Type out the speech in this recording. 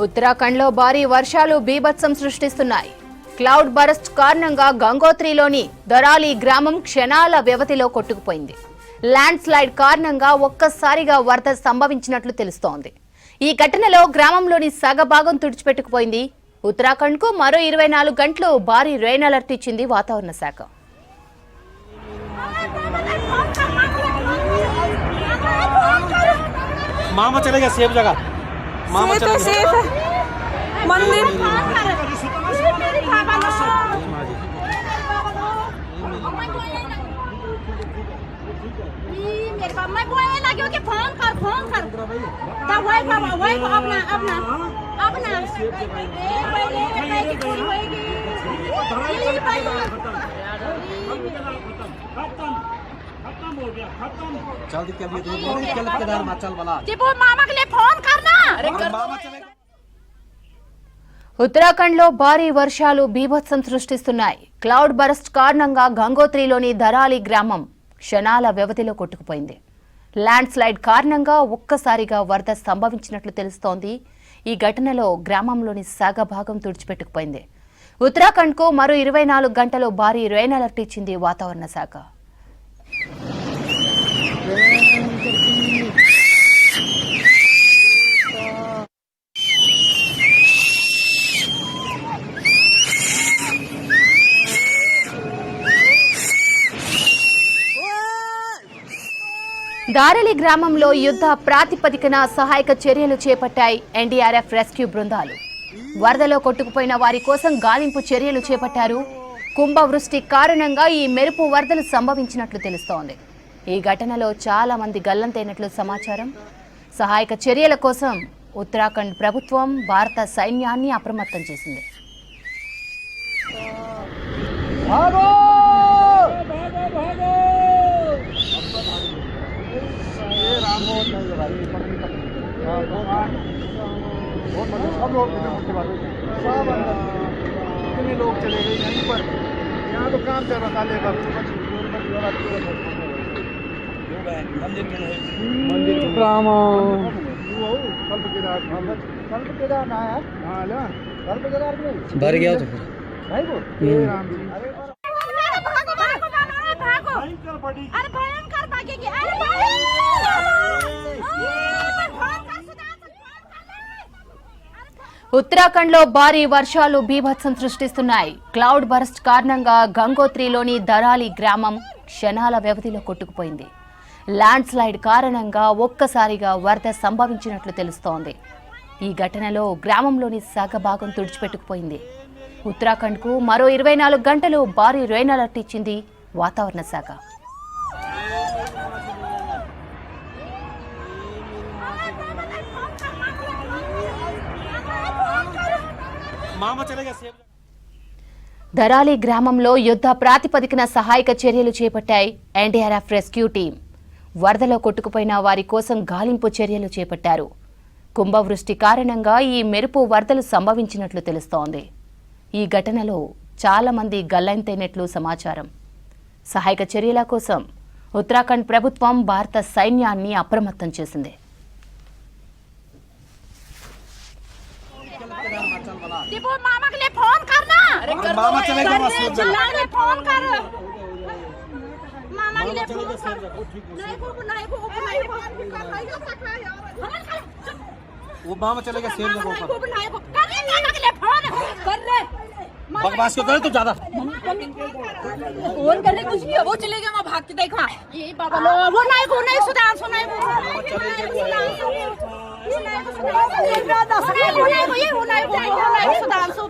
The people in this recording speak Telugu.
ఉత్తరాఖండ్లో భారీ వర్షాలు బీభత్సం సృష్టిస్తున్నాయి. క్లౌడ్ బరస్ట్ కారణంగా గంగోత్రిలోని దరాలి గ్రామం క్షణాల వ్యవధిలో కొట్టుకుపోయింది. ల్యాండ్ స్లైడ్ కారణంగా ఒక్కసారిగా వరద సంభవించినట్లు తెలుస్తోంది. ఈ ఘటనలో గ్రామంలోని సగభాగం తుడిచిపెట్టుకుపోయింది. ఉత్తరాఖండ్కు మరో 24 గంటలు భారీ రెయిన్ అలర్ట్ ఇచ్చింది వాతావరణ శాఖ. मामा चलेगा सेफ जगह मामा तो सेफ है मंदिर मैं बोलने लगी कि फोन कर तब वही को अपना मामा के लिए फोन करना। ఉత్తరాఖండ్లో భారీ వర్షాలు బీభత్సం సృష్టిస్తున్నాయి. క్లౌడ్ బరస్ట్ కారణంగా గంగోత్రిలోని దరాలి గ్రామం క్షణాల వ్యవధిలో కొట్టుకుపోయింది. ల్యాండ్ స్లైడ్ కారణంగా ఒక్కసారిగా వరద సంభవించినట్లు తెలుస్తోంది. ఈ ఘటనలో గ్రామంలోని సగభాగం తుడిచిపెట్టుకుపోయింది. ఉత్తరాఖండ్కు మరో 24 గంటలు భారీ రెయిన్ అలర్ట్ ఇచ్చింది వాతావరణ శాఖ. దారలి గ్రామంలో యుద్ధ ప్రాతిపదికన సహాయక చర్యలు చేపట్టాయి ఎన్డీఆర్ఎఫ్ రెస్క్యూ బృందాలు. వరదలో కొట్టుకుపోయిన వారి కోసం గాలింపు చర్యలు చేపట్టారు. కుంభవృష్టి కారణంగా ఈ మెరుపు వరదలు సంభవించినట్లు తెలుస్తోంది. ఈ ఘటనలో చాలా మంది గల్లంతైనట్లు సమాచారం. సహాయక చర్యల కోసం ఉత్తరాఖండ్ ప్రభుత్వం భారత సైన్యాన్ని అప్రమత్తం చేసింది. कितने लोग चले गए यहीं पर यहाँ तो काम चल रहा था लेबर मंदिर भर गया तो ఉత్తరాఖండ్లో భారీ వర్షాలు బీభత్సం సృష్టిస్తున్నాయి. క్లౌడ్ బరస్ట్ కారణంగా గంగోత్రిలోని దరాలి గ్రామం క్షణాల వ్యవధిలో కొట్టుకుపోయింది. ల్యాండ్ స్లైడ్ కారణంగా ఒక్కసారిగా వరద సంభవించినట్లు తెలుస్తోంది. ఈ ఘటనలో గ్రామంలోని సగభాగం తుడిచిపెట్టుకుపోయింది. ఉత్తరాఖండ్కు మరో 24 గంటలు భారీ రెయిన్ అలర్ట్ ఇచ్చింది వాతావరణ శాఖ. దరాలి గ్రామంలో యుద్ధ ప్రాతిపదికన సహాయక చర్యలు చేపట్టాయి ఎన్డీఆర్ఎఫ్ రెస్క్యూ టీం. వరదలో కొట్టుకుపోయిన వారి కోసం గాలింపు చర్యలు చేపట్టారు. కుంభవృష్టి కారణంగా ఈ మెరుపు వరదలు సంభవించినట్లు తెలుస్తోంది. ఈ ఘటనలో చాలా మంది గల్లంతైనట్లు సమాచారం. సహాయక చర్యల కోసం ఉత్తరాఖండ్ ప్రభుత్వం భారత సైన్యాన్ని అప్రమత్తం చేసింది. मामा के लिए फोन करना। मामा चलेगा फोन कर मामा के लिए फोन कर वो मामा चलेगा सेफ जगह पर मामा के लिए फोन कर रहे बकवास क्यों करे तू ज्यादा फोन करने कुछ नहीं वो चलेगा मैं भाग के देखा ये बाबा लो वो नहीं सुधांशु नहीं सुधांशु